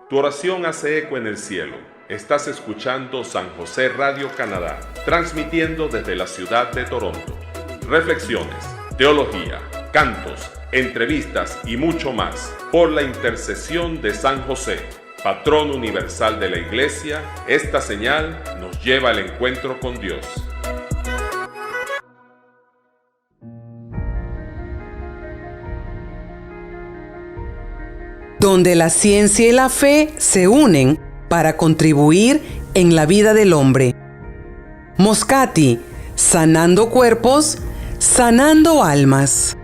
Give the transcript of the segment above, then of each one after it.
Tu oración hace eco en el cielo. Estás escuchando San José Radio Canadá, transmitiendo desde la ciudad de Toronto. Reflexiones, teología, cantos, entrevistas y mucho más por la intercesión de San José, patrón universal de la Iglesia. Esta señal nos lleva al encuentro con Dios. Donde la ciencia y la fe se unen para contribuir en la vida del hombre. Moscati, sanando cuerpos, sanando almas.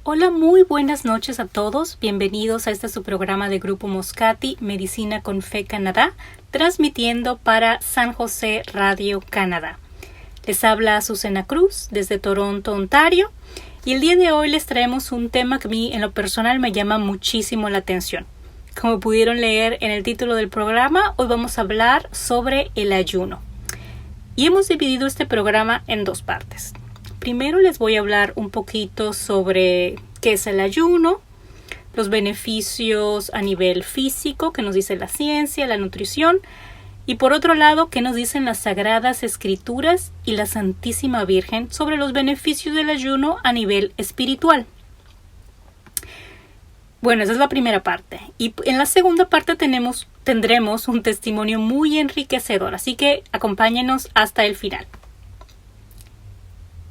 Hola, muy buenas noches a todos. Bienvenidos a su programa de Grupo Moscati, Medicina con Fe Canadá, transmitiendo para San José Radio Canadá. Les habla Azucena Cruz desde Toronto, Ontario, y el día de hoy les traemos un tema que a mí en lo personal me llama muchísimo la atención. Como pudieron leer en el título del programa, hoy vamos a hablar sobre el ayuno. Y hemos dividido este programa en dos partes. Primero les voy a hablar un poquito sobre qué es el ayuno, los beneficios a nivel físico que nos dice la ciencia, la nutrición, y por otro lado, qué nos dicen las Sagradas Escrituras y la Santísima Virgen sobre los beneficios del ayuno a nivel espiritual. Bueno, esa es la primera parte. Y en la segunda parte tendremos un testimonio muy enriquecedor, así que acompáñenos hasta el final.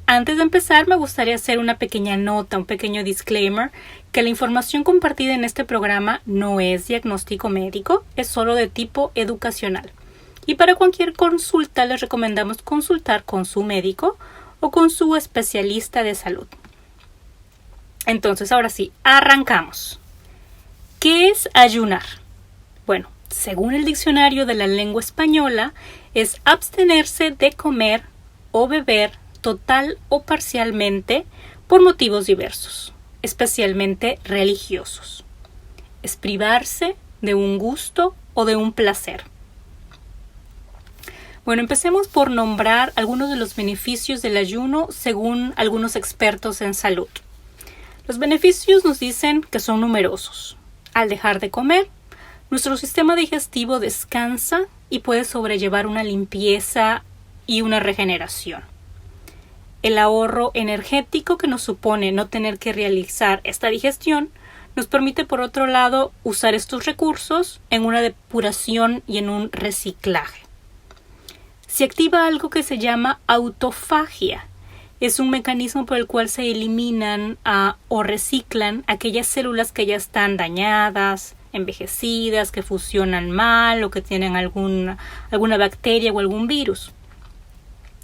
Antes de empezar, me gustaría hacer una pequeña nota, un pequeño disclaimer, que la información compartida en este programa no es diagnóstico médico, es solo de tipo educacional. Y para cualquier consulta les recomendamos consultar con su médico o con su especialista de salud. Entonces, ahora sí, arrancamos. ¿Qué es ayunar? Bueno, según el diccionario de la lengua española, es abstenerse de comer o beber total o parcialmente por motivos diversos, especialmente religiosos. Es privarse de un gusto o de un placer. Bueno, empecemos por nombrar algunos de los beneficios del ayuno según algunos expertos en salud. Los beneficios nos dicen que son numerosos. Al dejar de comer, nuestro sistema digestivo descansa y puede sobrellevar una limpieza y una regeneración. El ahorro energético que nos supone no tener que realizar esta digestión nos permite, por otro lado, usar estos recursos en una depuración y en un reciclaje. Se activa algo que se llama autofagia. Es un mecanismo por el cual se eliminan o reciclan aquellas células que ya están dañadas, envejecidas, que funcionan mal o que tienen alguna bacteria o algún virus.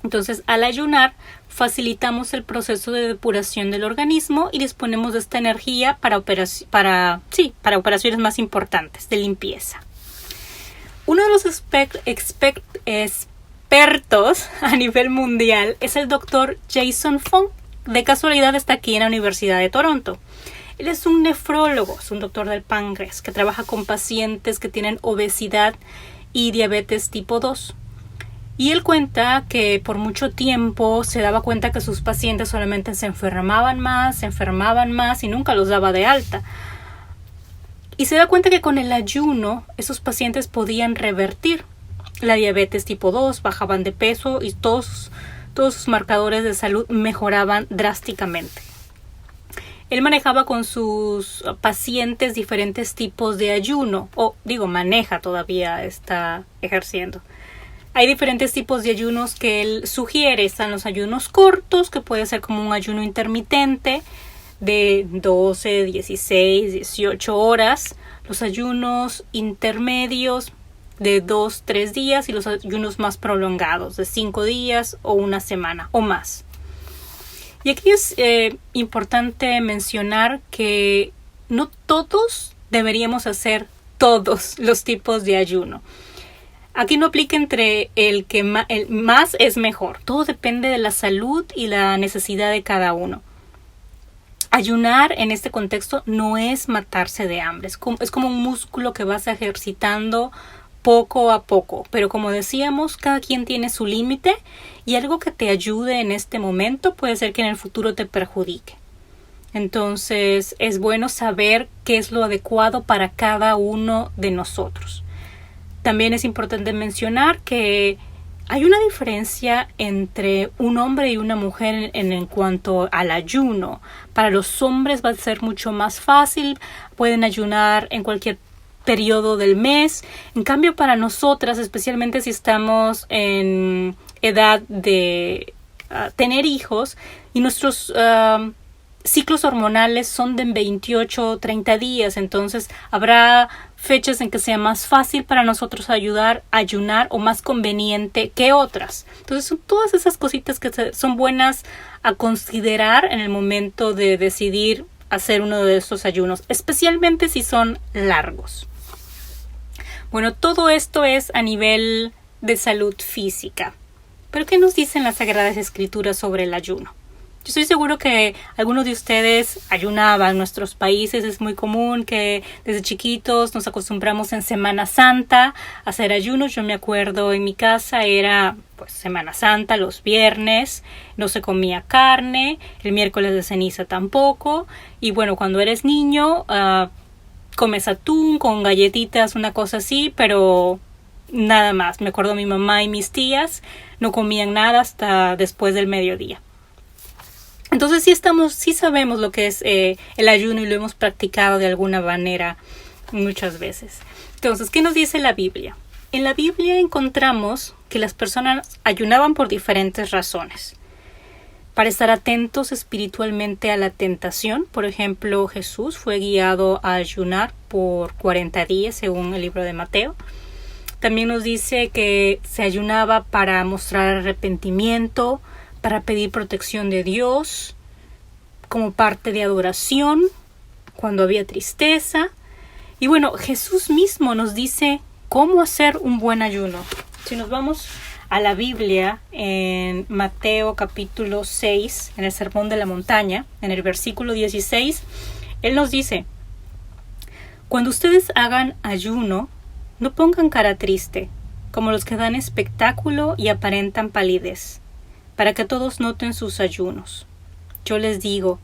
Entonces, al ayunar, facilitamos el proceso de depuración del organismo y disponemos de esta energía para operaciones más importantes de limpieza. Uno de los expertos a nivel mundial es el doctor Jason Fung. De casualidad está aquí en la Universidad de Toronto. Él es un nefrólogo, es un doctor del páncreas que trabaja con pacientes que tienen obesidad y diabetes tipo 2. Y él cuenta que por mucho tiempo se daba cuenta que sus pacientes solamente se enfermaban más y nunca los daba de alta. Y se da cuenta que con el ayuno esos pacientes podían revertir la diabetes tipo 2, bajaban de peso y todos sus marcadores de salud mejoraban drásticamente. Él manejaba con sus pacientes diferentes tipos de ayuno, maneja todavía, está ejerciendo. Hay diferentes tipos de ayunos que él sugiere. Están los ayunos cortos, que puede ser como un ayuno intermitente de 12, 16, 18 horas. Los ayunos intermedios de 2, 3 días y los ayunos más prolongados de 5 días o una semana o más. Y aquí es importante mencionar que no todos deberíamos hacer todos los tipos de ayuno. Aquí no aplica entre el más es mejor. Todo depende de la salud y la necesidad de cada uno. Ayunar en este contexto no es matarse de hambre. Es como un músculo que vas ejercitando poco a poco. Pero como decíamos, cada quien tiene su límite y algo que te ayude en este momento puede ser que en el futuro te perjudique. Entonces es bueno saber qué es lo adecuado para cada uno de nosotros. También es importante mencionar que hay una diferencia entre un hombre y una mujer en cuanto al ayuno. Para los hombres va a ser mucho más fácil, pueden ayunar en cualquier periodo del mes. En cambio, para nosotras, especialmente si estamos en edad de tener hijos y nuestros ciclos hormonales son de 28 o 30 días, entonces habrá fechas en que sea más fácil para nosotros ayunar o más conveniente que otras. Entonces son todas esas cositas que son buenas a considerar en el momento de decidir hacer uno de estos ayunos, especialmente si son largos. Bueno, todo esto es a nivel de salud física. ¿Pero qué nos dicen las Sagradas Escrituras sobre el ayuno? Yo estoy seguro que algunos de ustedes ayunaban. En nuestros países es muy común que desde chiquitos nos acostumbramos en Semana Santa a hacer ayunos. Yo me acuerdo en mi casa era Semana Santa, los viernes, no se comía carne, el miércoles de ceniza tampoco. Y bueno, cuando eres niño, comes atún con galletitas, una cosa así, pero nada más. Me acuerdo mi mamá y mis tías no comían nada hasta después del mediodía. Entonces sí sabemos lo que es el ayuno y lo hemos practicado de alguna manera muchas veces. Entonces, ¿qué nos dice la Biblia? En la Biblia encontramos que las personas ayunaban por diferentes razones. Para estar atentos espiritualmente a la tentación. Por ejemplo, Jesús fue guiado a ayunar por 40 días según el libro de Mateo. También nos dice que se ayunaba para mostrar arrepentimiento, para pedir protección de Dios, como parte de adoración, cuando había tristeza. Y bueno, Jesús mismo nos dice cómo hacer un buen ayuno. Si nos vamos a la Biblia, en Mateo capítulo 6, en el Sermón de la Montaña, en el versículo 16, Él nos dice: cuando ustedes hagan ayuno, no pongan cara triste, como los que dan espectáculo y aparentan palidez, para que todos noten sus ayunos. Yo les digo,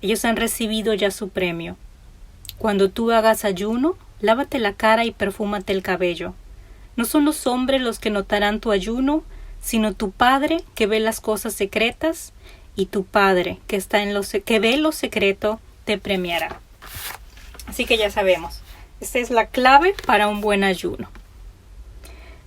ellos han recibido ya su premio. Cuando tú hagas ayuno, lávate la cara y perfúmate el cabello. No son los hombres los que notarán tu ayuno, sino tu Padre que ve las cosas secretas, y tu Padre que ve lo secreto te premiará. Así que ya sabemos, esta es la clave para un buen ayuno.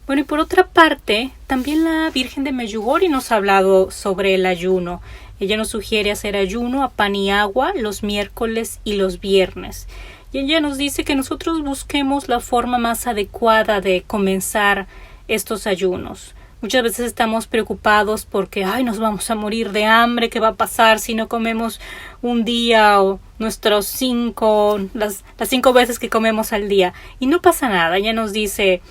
Bueno, y por otra parte, también la Virgen de Medjugorje nos ha hablado sobre el ayuno. Ella nos sugiere hacer ayuno a pan y agua los miércoles y los viernes. Y ella nos dice que nosotros busquemos la forma más adecuada de comenzar estos ayunos. Muchas veces estamos preocupados porque nos vamos a morir de hambre, ¿qué va a pasar si no comemos un día o las 5 veces que comemos al día? Y no pasa nada. Ella nos dice,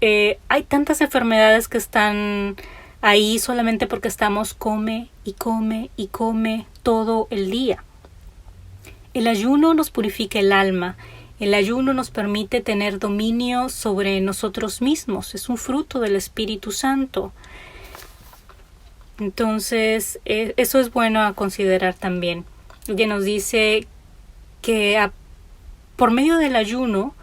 hay tantas enfermedades que están ahí solamente porque estamos come y come y come todo el día. El ayuno nos purifica el alma. El ayuno nos permite tener dominio sobre nosotros mismos. Es un fruto del Espíritu Santo. Entonces, eso es bueno a considerar también. Ella nos dice que por medio del ayuno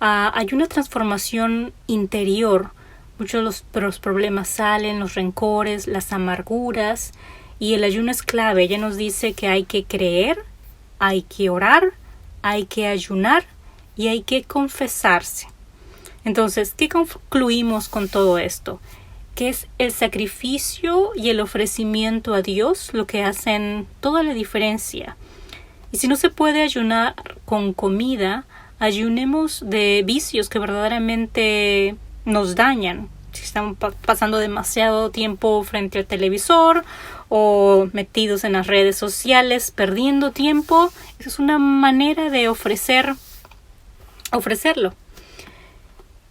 hay una transformación interior. Muchos de los problemas salen, los rencores, las amarguras, y el ayuno es clave. Ella nos dice que hay que creer, hay que orar, hay que ayunar y hay que confesarse. Entonces, ¿qué concluimos con todo esto? Que es el sacrificio y el ofrecimiento a Dios lo que hacen toda la diferencia. Y si no se puede ayunar con comida, ayunemos de vicios que verdaderamente nos dañan. Si estamos pasando demasiado tiempo frente al televisor o metidos en las redes sociales, perdiendo tiempo, esa es una manera de ofrecerlo.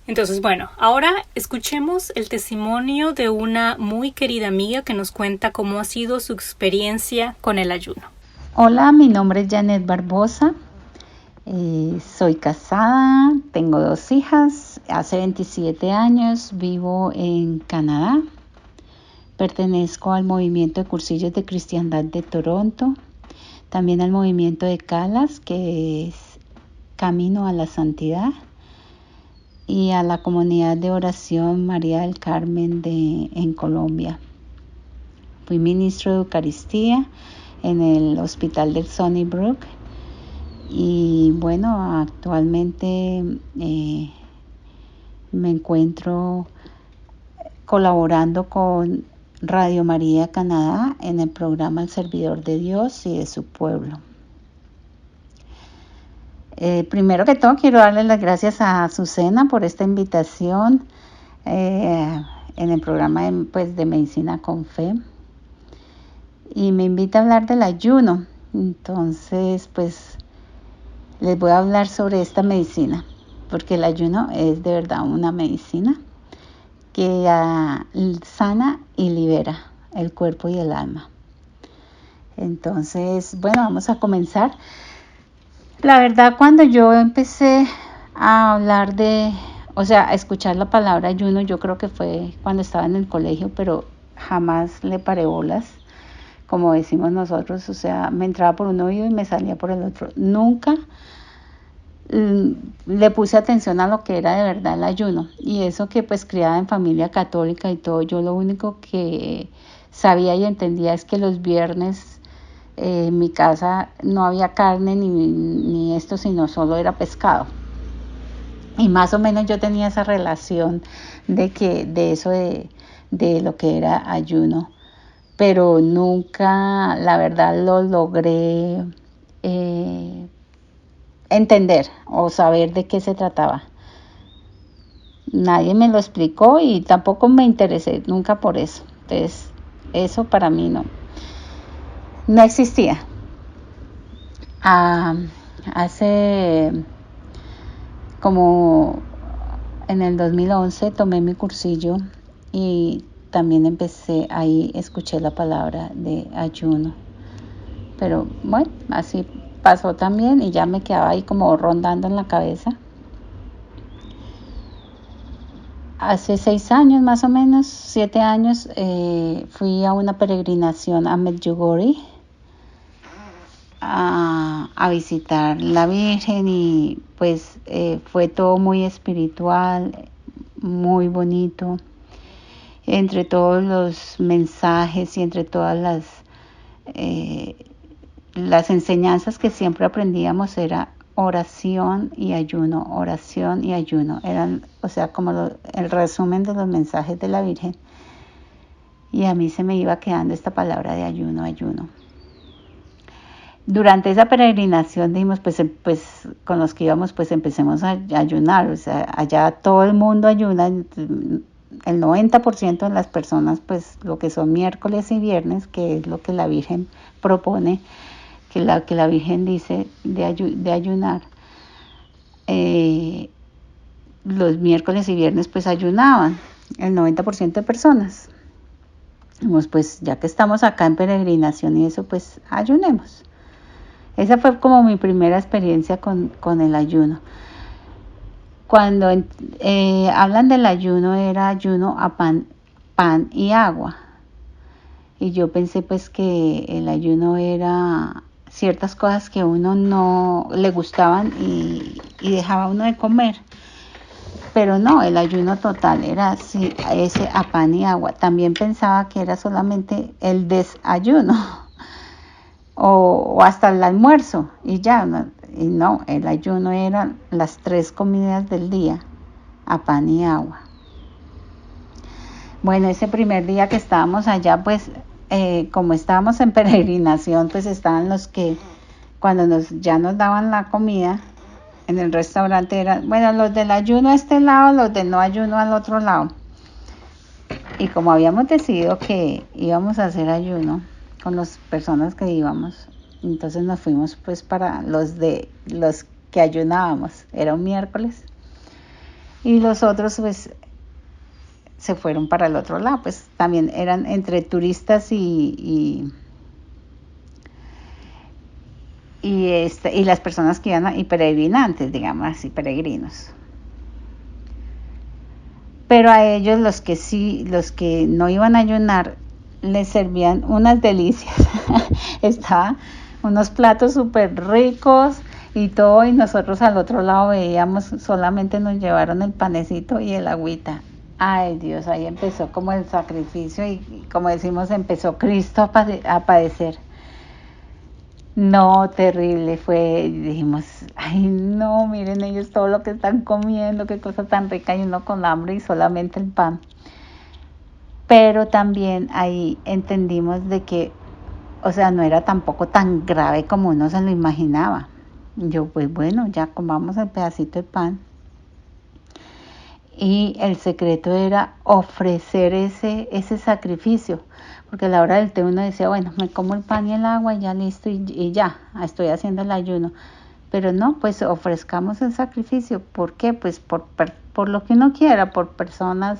Entonces, bueno, ahora escuchemos el testimonio de una muy querida amiga que nos cuenta cómo ha sido su experiencia con el ayuno. Hola, mi nombre es Janet Barbosa. Soy casada, tengo 2 hijas hace 27 años vivo en Canadá. Pertenezco al movimiento de cursillos de cristiandad de Toronto, también al movimiento de Calas, que es Camino a la Santidad, y a la comunidad de oración María del Carmen en Colombia. Fui ministro de Eucaristía en el hospital del Sunnybrook y bueno, actualmente me encuentro colaborando con Radio María Canadá en el programa El Servidor de Dios y de su pueblo. Primero que todo quiero darle las gracias a Azucena por esta invitación en el programa de Medicina con Fe, y me invita a hablar del ayuno. Entonces pues les voy a hablar sobre esta medicina, porque el ayuno es de verdad una medicina que sana y libera el cuerpo y el alma. Entonces, bueno, vamos a comenzar. La verdad, cuando yo empecé a hablar a escuchar la palabra ayuno, yo creo que fue cuando estaba en el colegio, pero jamás le paré bolas, como decimos nosotros, o sea, me entraba por un oído y me salía por el otro. Nunca le puse atención a lo que era de verdad el ayuno, y eso que pues criada en familia católica y todo, yo lo único que sabía y entendía es que los viernes en mi casa no había carne ni esto, sino solo era pescado, y más o menos yo tenía esa relación de lo que era ayuno, pero nunca la verdad lo logré entender o saber de qué se trataba. Nadie me lo explicó y tampoco me interesé nunca por eso. Entonces, eso para mí no existía. Hace como en el 2011 tomé mi cursillo y también escuché la palabra de ayuno. Pero bueno, así pasó también y ya me quedaba ahí como rondando en la cabeza. Hace 6 años, más o menos, 7 años, fui a una peregrinación a Medjugorje a visitar la Virgen, y pues fue todo muy espiritual, muy bonito. Entre todos los mensajes y entre todas las enseñanzas que siempre aprendíamos era oración y ayuno. Eran, o sea, como el resumen de los mensajes de la Virgen. Y a mí se me iba quedando esta palabra de ayuno. Durante esa peregrinación dijimos, pues con los que íbamos, pues empecemos a ayunar. O sea, allá todo el mundo ayuna. El 90% de las personas, pues lo que son miércoles y viernes, que es lo que la Virgen propone, que la Virgen dice de ayunar, los miércoles y viernes pues ayunaban el 90% de personas. Pues ya que estamos acá en peregrinación y eso, pues ayunemos. Esa fue como mi primera experiencia con el ayuno. Cuando hablan del ayuno, era ayuno a pan y agua. Y yo pensé pues que el ayuno era ciertas cosas que a uno no le gustaban y dejaba uno de comer. Pero no, el ayuno total era así, ese a pan y agua. También pensaba que era solamente el desayuno o hasta el almuerzo y ya, ¿no? Y no, el ayuno eran las 3 comidas del día a pan y agua. Bueno, ese primer día que estábamos allá, pues como estábamos en peregrinación, pues estaban los que cuando ya nos daban la comida en el restaurante, eran, bueno, los del ayuno a este lado, los del no ayuno al otro lado. Y como habíamos decidido que íbamos a hacer ayuno con las personas que íbamos, entonces nos fuimos pues para los que ayunábamos. Era un miércoles y los otros pues se fueron para el otro lado, pues también eran entre turistas y las personas que iban y peregrinantes, digamos así, peregrinos. Pero a ellos, los que no iban a ayunar, les servían unas delicias. Estaban unos platos súper ricos y todo, y nosotros al otro lado veíamos, solamente nos llevaron el panecito y el agüita. Ay Dios, ahí empezó como el sacrificio y como decimos, empezó Cristo a padecer. No, terrible fue, dijimos, ay no, miren ellos todo lo que están comiendo, qué cosa tan rica, y uno con hambre y solamente el pan. Pero también ahí entendimos de que, o sea, no era tampoco tan grave como uno se lo imaginaba. Yo, pues bueno, ya comamos el pedacito de pan. Y el secreto era ofrecer ese sacrificio, porque a la hora del té uno decía, bueno, me como el pan y el agua y ya listo, y ya, estoy haciendo el ayuno. Pero no, pues ofrezcamos el sacrificio. ¿Por qué? Pues por lo que uno quiera, por personas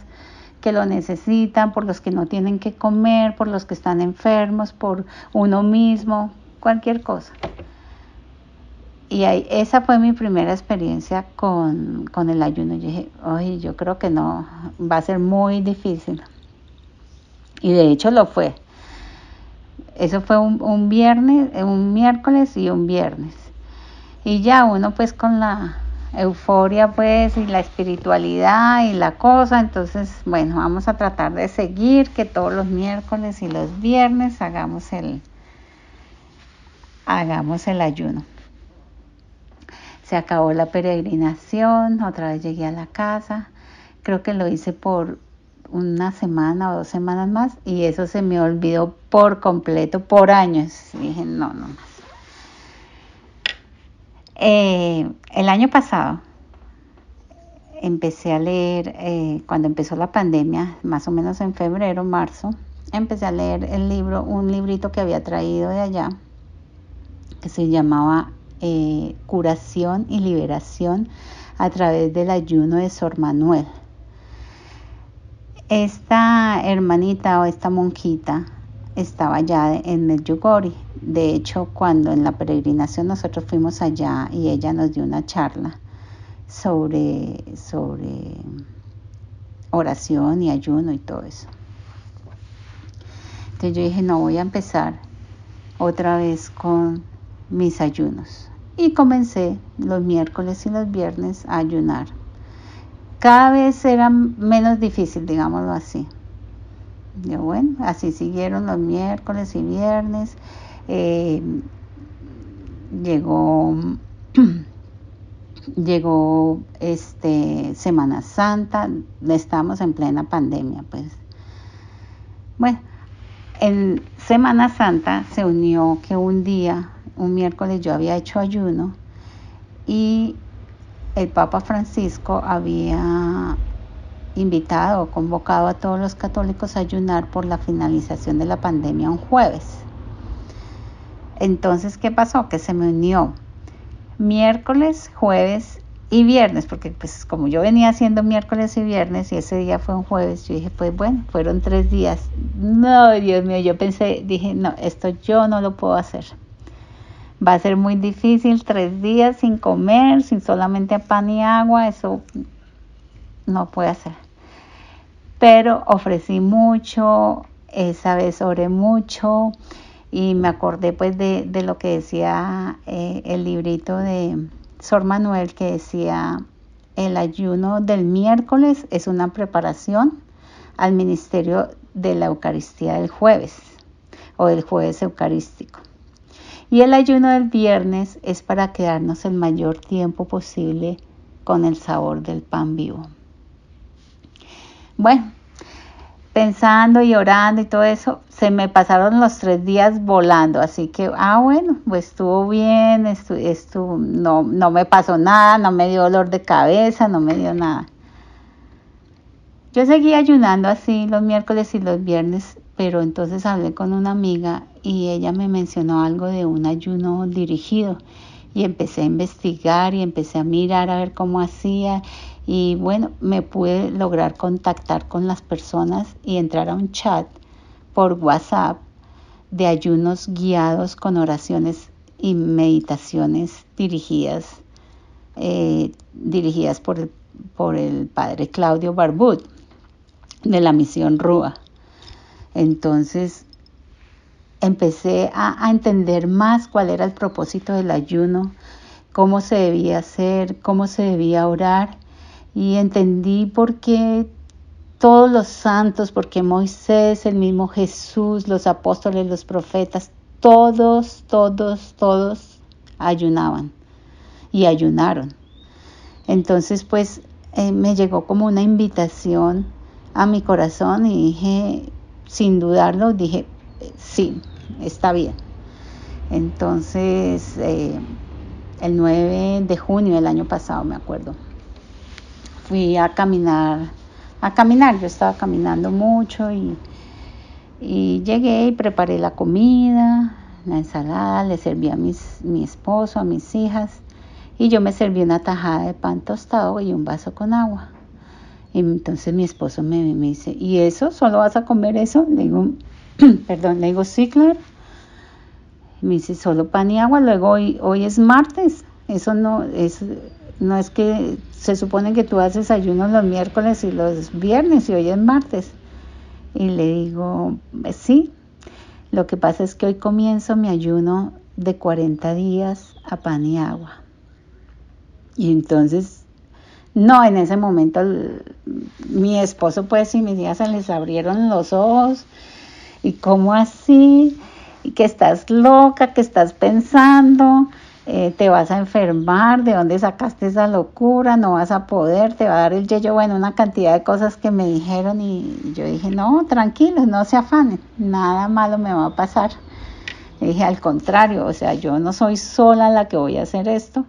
que lo necesitan, por los que no tienen que comer, por los que están enfermos, por uno mismo, cualquier cosa. Y ahí, esa fue mi primera experiencia con el ayuno. Yo dije, oye, yo creo que no, va a ser muy difícil. Y de hecho lo fue. Eso fue un viernes, un miércoles y un viernes. Y ya uno pues con la euforia pues y la espiritualidad y la cosa, entonces bueno, vamos a tratar de seguir que todos los miércoles y los viernes hagamos el ayuno. Se acabó la peregrinación, otra vez llegué a la casa, creo que lo hice por una semana o 2 semanas más y eso se me olvidó por completo, por años. Dije, no más. El año pasado empecé a leer, cuando empezó la pandemia, más o menos en febrero, marzo, empecé a leer un librito que había traído de allá, que se llamaba Curación y Liberación a través del ayuno de Sor Manuel. Esta hermanita o esta monjita estaba allá en Medjugorje. De hecho, cuando en la peregrinación nosotros fuimos allá y ella nos dio una charla sobre oración y ayuno y todo eso. Entonces yo dije, no, voy a empezar otra vez con mis ayunos. Y comencé los miércoles y los viernes a ayunar. Cada vez era menos difícil, digámoslo así. Yo, bueno, así siguieron los miércoles y viernes. Llegó Semana Santa, estamos en plena pandemia, pues. Bueno, en Semana Santa se unió que un miércoles yo había hecho ayuno y el Papa Francisco había invitado o convocado a todos los católicos a ayunar por la finalización de la pandemia un jueves. Entonces, ¿qué pasó? Que se me unió miércoles, jueves y viernes, porque pues como yo venía haciendo miércoles y viernes y ese día fue un jueves, yo dije, pues bueno, fueron 3 días. No, Dios mío, yo dije, no, esto yo no lo puedo hacer. Va a ser muy difícil, 3 días sin comer, sin solamente pan y agua, eso no puede hacer. Pero ofrecí mucho, esa vez oré mucho y me acordé pues de lo que decía el librito de Sor Manuel, que decía, el ayuno del miércoles es una preparación al ministerio de la Eucaristía del jueves o del jueves eucarístico. Y el ayuno del viernes es para quedarnos el mayor tiempo posible con el sabor del pan vivo. Bueno, pensando y orando y todo eso, se me pasaron los 3 días volando. Así que, bueno, pues estuvo bien, no me pasó nada, no me dio dolor de cabeza, no me dio nada. Yo seguí ayunando así los miércoles y los viernes, pero entonces hablé con una amiga y ella me mencionó algo de un ayuno dirigido y empecé a investigar y empecé a mirar a ver cómo hacía y bueno, me pude lograr contactar con las personas y entrar a un chat por WhatsApp de ayunos guiados con oraciones y meditaciones dirigidas por el padre Claudio Barbut. de la misión Rúa. Entonces empecé a entender más cuál era el propósito del ayuno, cómo se debía hacer, cómo se debía orar, y entendí por qué todos los santos, porque Moisés, el mismo Jesús, los apóstoles, los profetas, todos ayunaban y ayunaron. Entonces pues me llegó como una invitación a mi corazón y dije, sin dudarlo, dije, sí, está bien. Entonces el 9 de junio del año pasado, me acuerdo, fui a caminar, yo estaba caminando mucho y llegué y preparé la comida, la ensalada, le serví a mi esposo, a mis hijas, y yo me serví una tajada de pan tostado y un vaso con agua. Y entonces mi esposo me dice, ¿y eso? ¿Solo vas a comer eso? Le digo, sí, claro. Me dice, solo pan y agua. Luego hoy es martes, eso no es que se supone que tú haces ayuno los miércoles y los viernes y hoy es martes. Y le digo, sí, lo que pasa es que hoy comienzo mi ayuno de 40 días a pan y agua. Y entonces, no, en ese momento mi esposo pues y mis hijas se les abrieron los ojos. ¿Y cómo así? ¿Y que estás loca? ¿Qué estás pensando? Te vas a enfermar, ¿de dónde sacaste esa locura? No vas a poder, te va a dar el yeyo, bueno, una cantidad de cosas que me dijeron y yo dije, no, tranquilos, no se afanen, nada malo me va a pasar. Le dije, al contrario, o sea, yo no soy sola la que voy a hacer esto,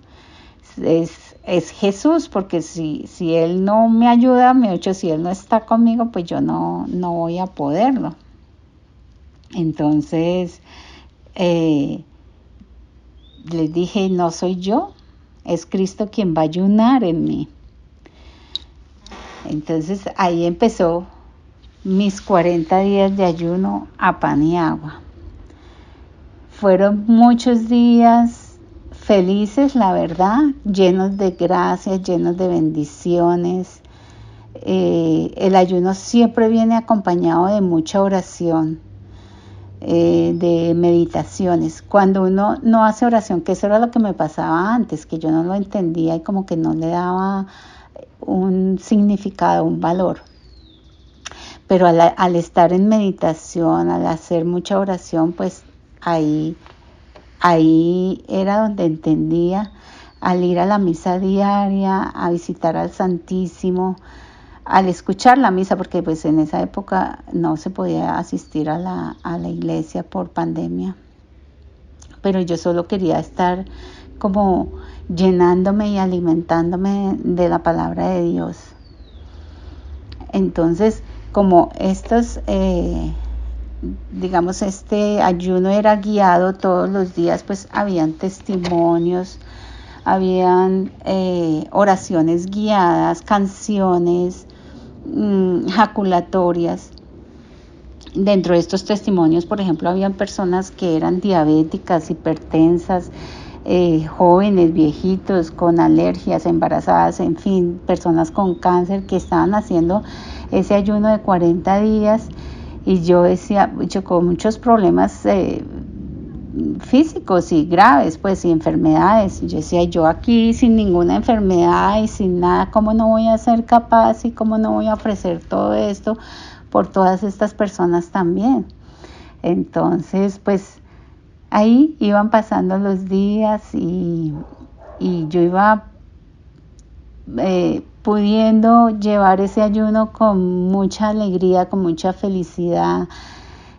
es Jesús, porque si Él no me ayuda, si Él no está conmigo, pues yo no voy a poderlo. Entonces, les dije, no soy yo, es Cristo quien va a ayunar en mí. Entonces ahí empezó mis 40 días de ayuno a pan y agua. Fueron muchos días felices, la verdad, llenos de gracias, llenos de bendiciones. El ayuno siempre viene acompañado de mucha oración. De meditaciones. Cuando uno no hace oración, que eso era lo que me pasaba antes, que yo no lo entendía y como que no le daba un significado, un valor. Pero al estar en meditación, al hacer mucha oración, pues ahí era donde entendía, al ir a la misa diaria, a visitar al Santísimo, al escuchar la misa, porque pues en esa época no se podía asistir a la iglesia por pandemia, pero yo solo quería estar como llenándome y alimentándome de la palabra de Dios. Entonces, como este ayuno era guiado todos los días, pues habían testimonios, habían oraciones guiadas, canciones, jaculatorias. Dentro de estos testimonios, por ejemplo, habían personas que eran diabéticas, hipertensas, jóvenes, viejitos, con alergias, embarazadas, en fin, personas con cáncer que estaban haciendo ese ayuno de 40 días. Y yo decía, yo con muchos problemas físicos y graves, pues, y enfermedades. Y yo decía, yo aquí sin ninguna enfermedad y sin nada, ¿cómo no voy a ser capaz y cómo no voy a ofrecer todo esto por todas estas personas también? Entonces, pues, ahí iban pasando los días y yo iba pudiendo llevar ese ayuno con mucha alegría, con mucha felicidad.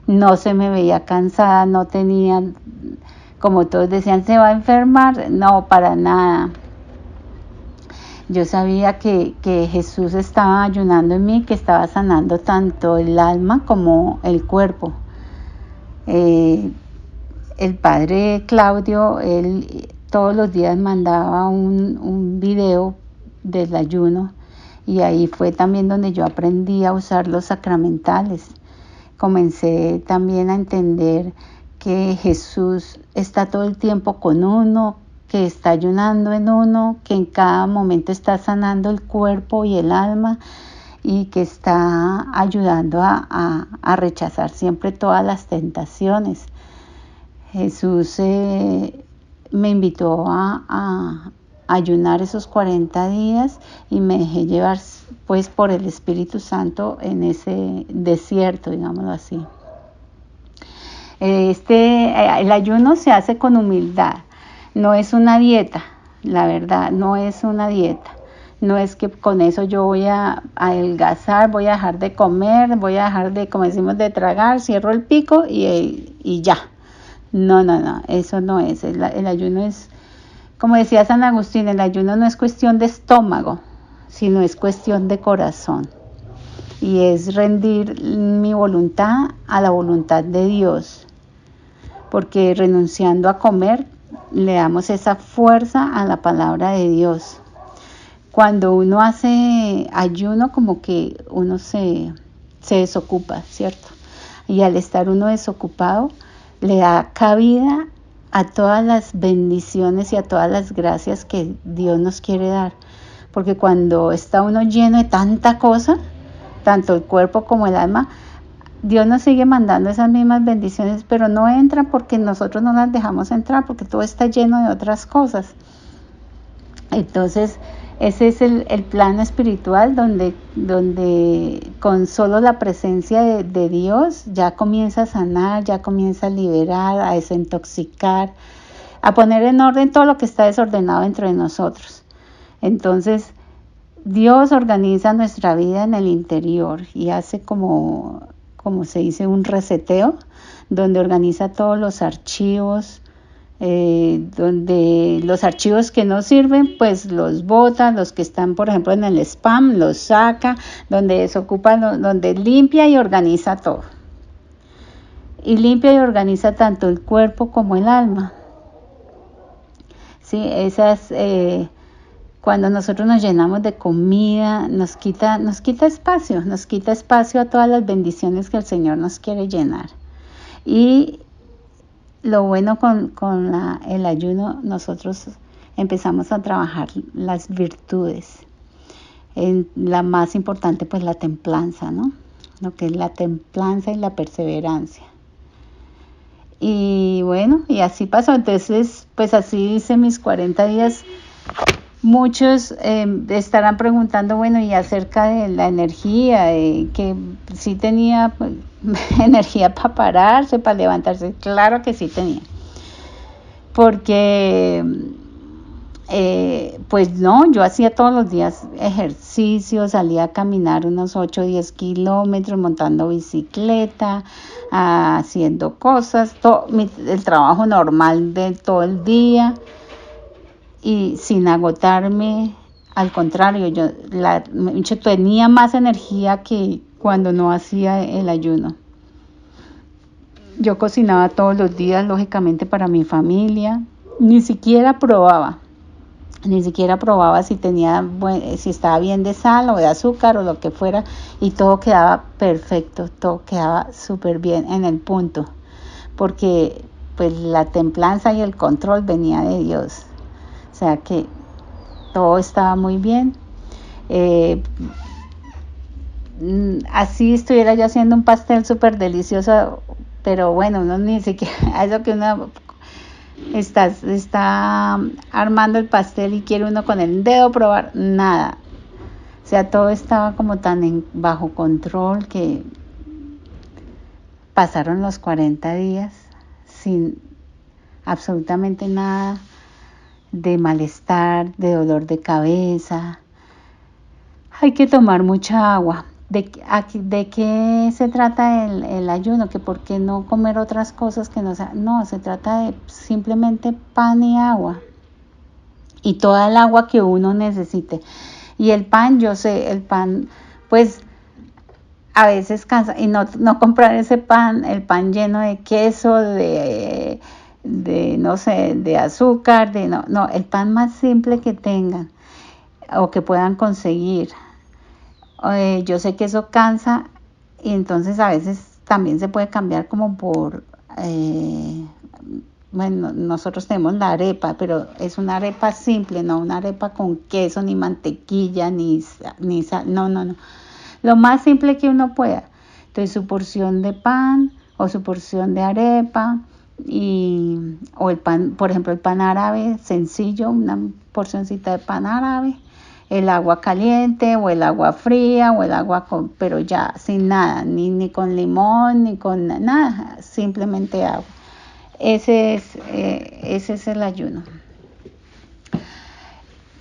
No se me veía cansada, no tenía, como todos decían, ¿se va a enfermar? No, para nada. Yo sabía que Jesús estaba ayunando en mí, que estaba sanando tanto el alma como el cuerpo. El padre Claudio, él todos los días mandaba un video del ayuno y ahí fue también donde yo aprendí a usar los sacramentales. Comencé también a entender que Jesús está todo el tiempo con uno, que está ayunando en uno, que en cada momento está sanando el cuerpo y el alma y que está ayudando a rechazar siempre todas las tentaciones. Jesús me invitó a ayunar esos 40 días y me dejé llevar pues por el Espíritu Santo en ese desierto, digámoslo así. El ayuno se hace con humildad, no es una dieta, la verdad, no es una dieta. No es que con eso yo voy a adelgazar, voy a dejar de comer, voy a dejar de, como decimos, de tragar, cierro el pico y ya. No, eso no es. El ayuno es, como decía San Agustín, el ayuno no es cuestión de estómago, sino es cuestión de corazón. Y es rendir mi voluntad a la voluntad de Dios. Porque renunciando a comer, le damos esa fuerza a la palabra de Dios. Cuando uno hace ayuno, como que uno se desocupa, ¿cierto? Y al estar uno desocupado, le da cabida a todas las bendiciones y a todas las gracias que Dios nos quiere dar. Porque cuando está uno lleno de tanta cosa, tanto el cuerpo como el alma, Dios nos sigue mandando esas mismas bendiciones, pero no entran porque nosotros no las dejamos entrar, porque todo está lleno de otras cosas. Entonces, ese es el plano espiritual donde con solo la presencia de Dios ya comienza a sanar, ya comienza a liberar, a desintoxicar, a poner en orden todo lo que está desordenado dentro de nosotros. Entonces, Dios organiza nuestra vida en el interior y hace como se dice, un reseteo, donde organiza todos los archivos, donde los archivos que no sirven, pues los bota, los que están, por ejemplo, en el spam, los saca, donde desocupa, donde limpia y organiza todo. Y limpia y organiza tanto el cuerpo como el alma. Sí, cuando nosotros nos llenamos de comida, nos quita espacio a todas las bendiciones que el Señor nos quiere llenar. Y lo bueno con el ayuno, nosotros empezamos a trabajar las virtudes. La más importante, pues la templanza, ¿no? Lo que es la templanza y la perseverancia. Y bueno, y así pasó. Entonces, pues así hice mis 40 días. Muchos estarán preguntando, bueno, y acerca de la energía, que sí tenía pues, energía para pararse, para levantarse. Claro que sí tenía. Porque, pues no, yo hacía todos los días ejercicio, salía a caminar unos 8 o 10 kilómetros, montando bicicleta, haciendo cosas, el trabajo normal de todo el día. Y sin agotarme, al contrario, yo tenía más energía que cuando no hacía el ayuno. Yo cocinaba todos los días, lógicamente, para mi familia. Ni siquiera probaba si estaba bien de sal o de azúcar o lo que fuera, y todo quedaba perfecto, todo quedaba súper bien en el punto, porque pues la templanza y el control venía de Dios. O sea que todo estaba muy bien. Así estuviera yo haciendo un pastel súper delicioso, pero bueno, uno ni siquiera, eso que uno está armando el pastel y quiere uno con el dedo probar, nada. O sea, todo estaba como tan bajo control que pasaron los 40 días sin absolutamente nada de malestar, de dolor de cabeza. Hay que tomar mucha agua. ¿De qué se trata el ayuno? Que por qué no comer otras cosas que no sean. No, se trata de simplemente pan y agua. Y toda el agua que uno necesite. Y el pan, yo sé, el pan, pues a veces cansa. Y no comprar el pan lleno de queso, de no sé, de azúcar, no, el pan más simple que tengan o que puedan conseguir. Yo sé que eso cansa, y entonces a veces también se puede cambiar como por, bueno, nosotros tenemos la arepa, pero es una arepa simple, no una arepa con queso, ni mantequilla, ni sal, no, lo más simple que uno pueda. Entonces su porción de pan o su porción de arepa o el pan, por ejemplo el pan árabe sencillo, una porcioncita de pan árabe, el agua caliente o el agua fría o el agua pero ya sin nada, ni con limón ni con nada, simplemente agua. Ese es el ayuno.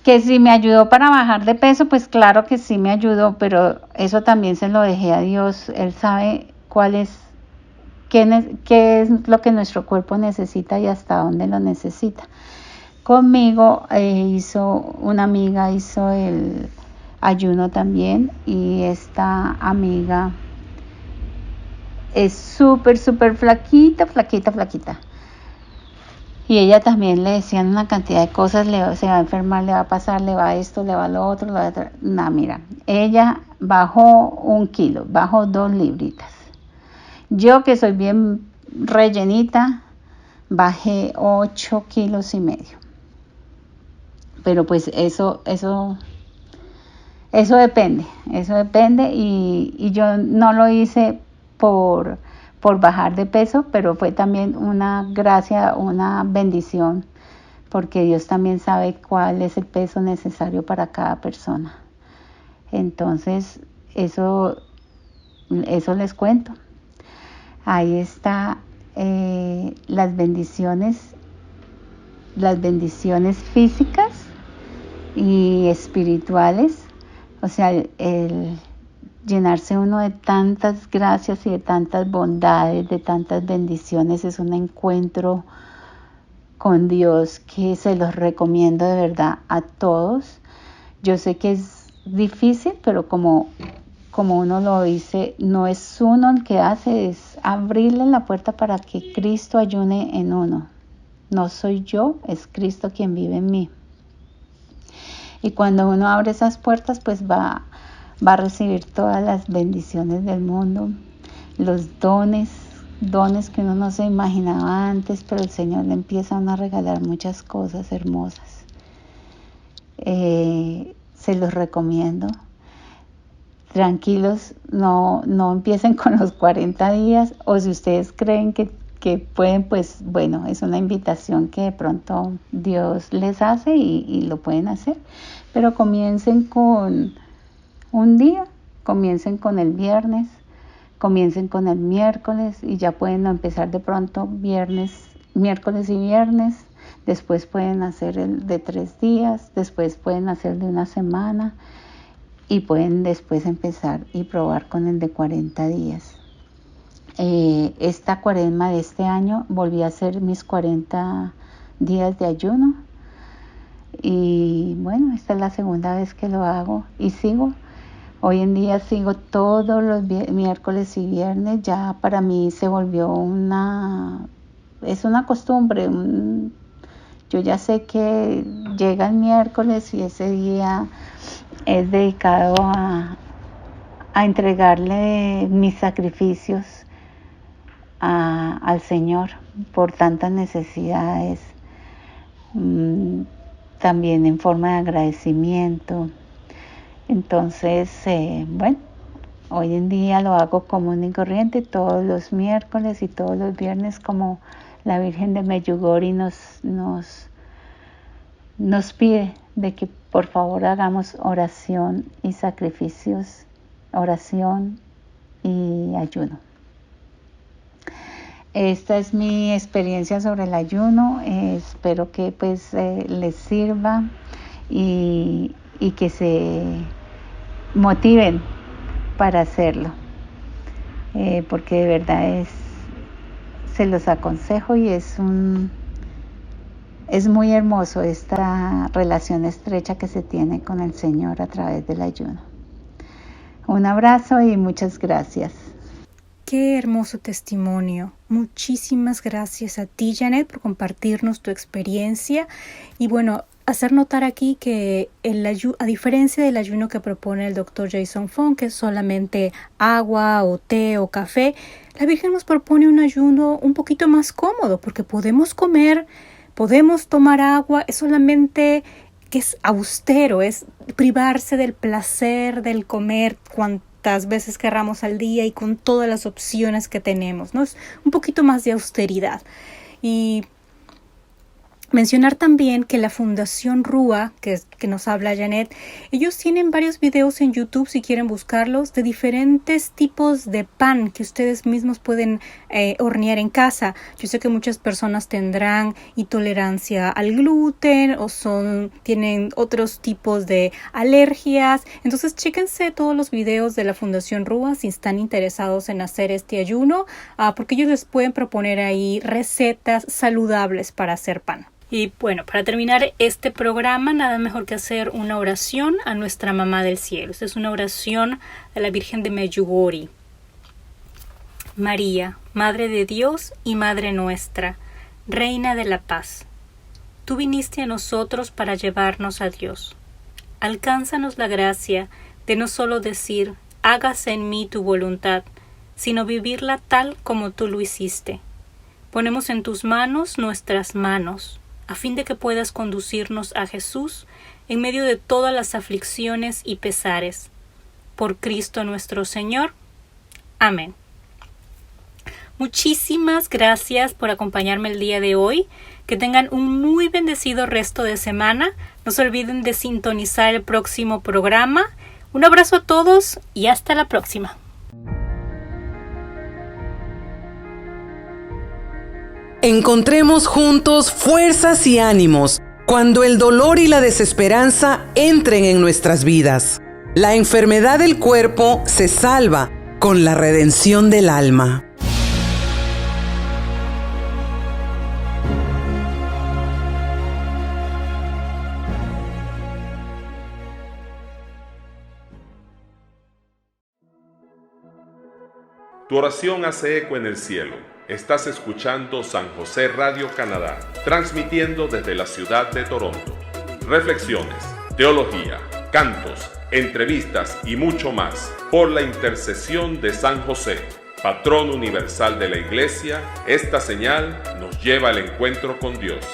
Que si me ayudó para bajar de peso, pues claro que sí me ayudó, pero eso también se lo dejé a Dios. Él sabe qué es lo que nuestro cuerpo necesita y hasta dónde lo necesita. Conmigo una amiga hizo el ayuno también, y esta amiga es súper flaquita. Y ella también le decían una cantidad de cosas, se va a enfermar, le va a pasar, le va esto, le va lo otro, le va no, mira, ella bajó 1 kilo, bajó 2 libritas. Yo, que soy bien rellenita, bajé 8 kilos y medio. Pero pues eso depende, y yo no lo hice por bajar de peso, pero fue también una gracia, una bendición, porque Dios también sabe cuál es el peso necesario para cada persona. Entonces, eso les cuento. Ahí está las bendiciones físicas y espirituales, o sea, el llenarse uno de tantas gracias y de tantas bondades, de tantas bendiciones, es un encuentro con Dios que se los recomiendo de verdad a todos. Yo sé que es difícil, pero como uno lo dice, no es uno el que hace, es abrirle la puerta para que Cristo ayune en uno. No soy yo, es Cristo quien vive en mí. Y cuando uno abre esas puertas, pues va a recibir todas las bendiciones del mundo, los dones que uno no se imaginaba antes, pero el Señor le empieza a regalar muchas cosas hermosas. Se los recomiendo. Tranquilos, no empiecen con los 40 días, o si ustedes creen que pueden, pues bueno, es una invitación que de pronto Dios les hace y lo pueden hacer, pero comiencen con un día, comiencen con el viernes, comiencen con el miércoles, y ya pueden empezar de pronto miércoles y viernes, después pueden hacer el de 3 días, después pueden hacer de 1 semana, y pueden después empezar y probar con el de 40 días. Esta cuaresma de este año volví a hacer mis 40 días de ayuno, y bueno, esta es la segunda vez que lo hago y sigo. Hoy en día sigo todos los miércoles y viernes. Ya para mí se volvió es una costumbre. Yo ya sé que llega el miércoles y ese día es dedicado a entregarle mis sacrificios al Señor por tantas necesidades, también en forma de agradecimiento. Entonces, bueno, hoy en día lo hago común y corriente todos los miércoles y todos los viernes, como la Virgen de Medjugorje nos pide de que por favor hagamos oración y sacrificios, oración y ayuno. Esta es mi experiencia sobre el ayuno. Espero que pues les sirva y que se motiven para hacerlo, porque de verdad se los aconsejo, y es muy hermoso esta relación estrecha que se tiene con el Señor a través del ayuno. Un abrazo y muchas gracias. Qué hermoso testimonio. Muchísimas gracias a ti, Janet, por compartirnos tu experiencia. Y bueno, hacer notar aquí que a diferencia del ayuno que propone el Dr. Jason Fung, que es solamente agua o té o café, la Virgen nos propone un ayuno un poquito más cómodo, porque podemos comer, podemos tomar agua, es solamente que es austero, es privarse del placer del comer cuantas veces querramos al día y con todas las opciones que tenemos, ¿no? Es un poquito más de austeridad. Y mencionar también que la Fundación Rúa, que nos habla Janet, ellos tienen varios videos en YouTube, si quieren buscarlos, de diferentes tipos de pan que ustedes mismos pueden hornear en casa. Yo sé que muchas personas tendrán intolerancia al gluten o tienen otros tipos de alergias. Entonces, chéquense todos los videos de la Fundación Rúa si están interesados en hacer este ayuno, porque ellos les pueden proponer ahí recetas saludables para hacer pan. Y bueno, para terminar este programa, nada mejor que hacer una oración a nuestra Mamá del Cielo. Esta es una oración de la Virgen de Medjugorje. María, Madre de Dios y Madre nuestra, Reina de la Paz, tú viniste a nosotros para llevarnos a Dios. Alcánzanos la gracia de no solo decir, hágase en mí tu voluntad, sino vivirla tal como tú lo hiciste. Ponemos en tus manos nuestras manos, a fin de que puedas conducirnos a Jesús en medio de todas las aflicciones y pesares. Por Cristo nuestro Señor. Amén. Muchísimas gracias por acompañarme el día de hoy. Que tengan un muy bendecido resto de semana. No se olviden de sintonizar el próximo programa. Un abrazo a todos y hasta la próxima. Encontremos juntos fuerzas y ánimos cuando el dolor y la desesperanza entren en nuestras vidas. La enfermedad del cuerpo se salva con la redención del alma. Tu oración hace eco en el cielo. Estás escuchando San José Radio Canadá, transmitiendo desde la ciudad de Toronto. Reflexiones, teología, cantos, entrevistas y mucho más. Por la intercesión de San José, patrón universal de la Iglesia, esta señal nos lleva al encuentro con Dios.